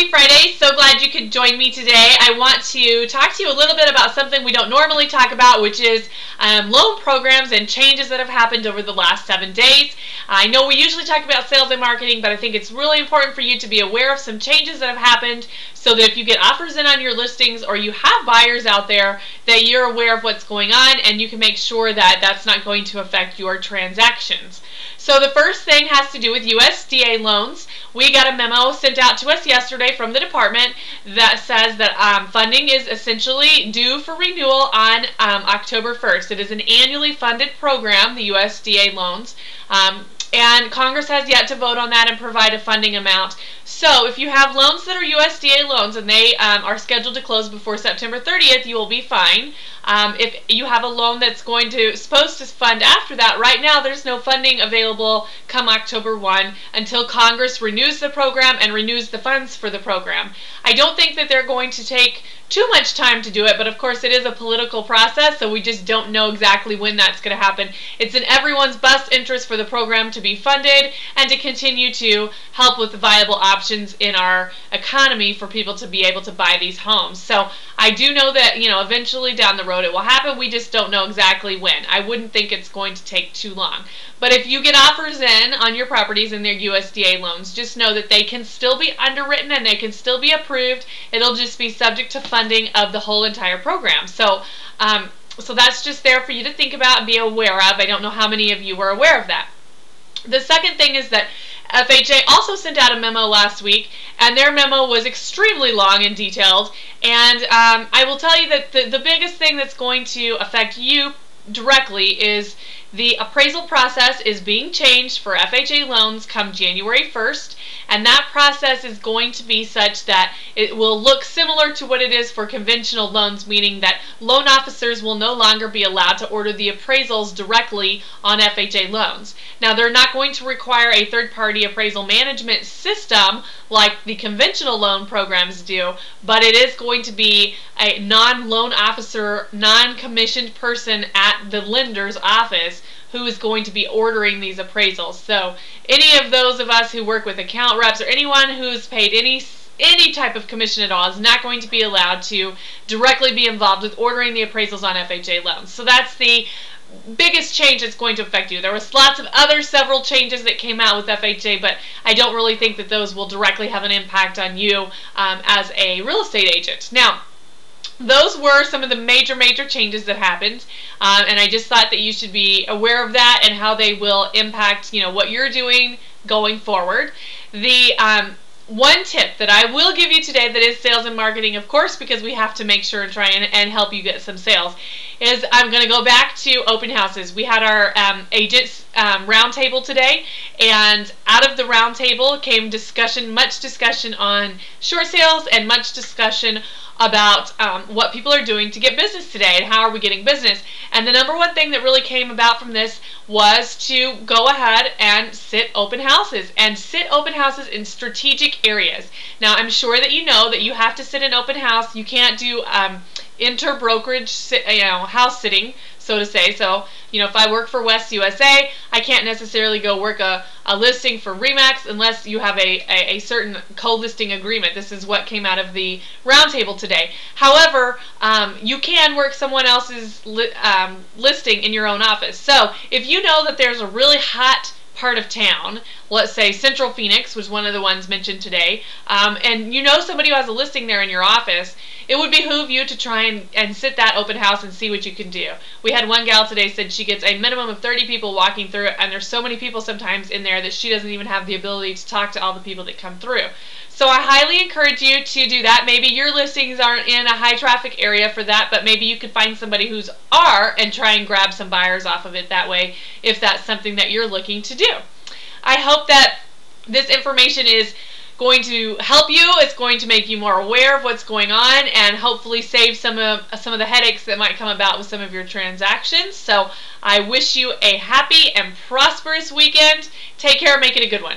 Happy Friday. So glad you could join me today. I want to talk to you a little bit about something we don't normally talk about, which is loan programs and changes that have happened over the last 7 days. I know we usually talk about sales and marketing, but I think it's really important for you to be aware of some changes that have happened so that if you get offers in on your listings or you have buyers out there, that you're aware of what's going on and you can make sure that that's not going to affect your transactions. So the first thing has to do with USDA loans. We got a memo sent out to us yesterday from the department that says that funding is essentially due for renewal on October 1st. It is an annually funded program, the USDA loans, and Congress has yet to vote on that and provide a funding amount. So if you have loans that are USDA loans and they are scheduled to close before September 30th, you will be fine. If you have a loan that's supposed to fund after that, right now there's no funding available come October 1 until Congress renews the program and renews the funds for the program. I don't think that they're going to take too much time to do it, but of course it is a political process, so we just don't know exactly when that's going to happen. It's in everyone's best interest for the program to be funded and to continue to help with the viable options in our economy for people to be able to buy these homes. So I do know that, eventually down the road it will happen. We just don't know exactly when. I wouldn't think it's going to take too long. But if you get offers in on your properties and their USDA loans, just know that they can still be underwritten and they can still be approved. It'll just be subject to funding of the whole entire program. So that's just there for you to think about and be aware of. I don't know how many of you were aware of that. The second thing is that FHA also sent out a memo last week, and their memo was extremely long and detailed. And I will tell you that the biggest thing that's going to affect you directly is the appraisal process is being changed for FHA loans come January 1st, and that process is going to be such that it will look similar to what it is for conventional loans, meaning that loan officers will no longer be allowed to order the appraisals directly on FHA loans. Now, they're not going to require a third-party appraisal management system like the conventional loan programs do, but it is going to be a non-loan officer, non-commissioned person at the lender's office who is going to be ordering these appraisals. So any of those of us who work with account reps or anyone who's paid any type of commission at all is not going to be allowed to directly be involved with ordering the appraisals on FHA loans. So that's the biggest change that's going to affect you. There was lots of other several changes that came out with FHA, but I don't really think that those will directly have an impact on you as a real estate agent. Now, those were some of the major changes that happened, and I just thought that you should be aware of that and how they will impact, what you're doing going forward. The one tip that I will give you today that is sales and marketing, of course, because we have to make sure and try and help you get some sales, is I'm going to go back to open houses. We had our agents roundtable today, and out of the roundtable came much discussion on short sales and much discussion about what people are doing to get business today and how are we getting business. And the number one thing that really came about from this was to go ahead and sit open houses in strategic areas. Now, I'm sure that you know that you have to sit in open house. You can't do inter-brokerage house sitting, so to say. So, if I work for West USA, I can't necessarily go work a listing for RE/MAX unless you have a certain co-listing agreement. This is what came out of the roundtable today. However, you can work someone else's listing in your own office. So if you know that there's a really hot part of town, let's say Central Phoenix was one of the ones mentioned today, and you know somebody who has a listing there in your office, it would behoove you to try and sit that open house and see what you can do. We had one gal today said she gets a minimum of 30 people walking through it, and there's so many people sometimes in there that she doesn't even have the ability to talk to all the people that come through. So I highly encourage you to do that. Maybe your listings aren't in a high traffic area for that, but maybe you could find somebody who's are and try and grab some buyers off of it that way if that's something that you're looking to do. I hope that this information is going to help you. It's going to make you more aware of what's going on and hopefully save some of the headaches that might come about with some of your transactions. So I wish you a happy and prosperous weekend. Take care. Make it a good one.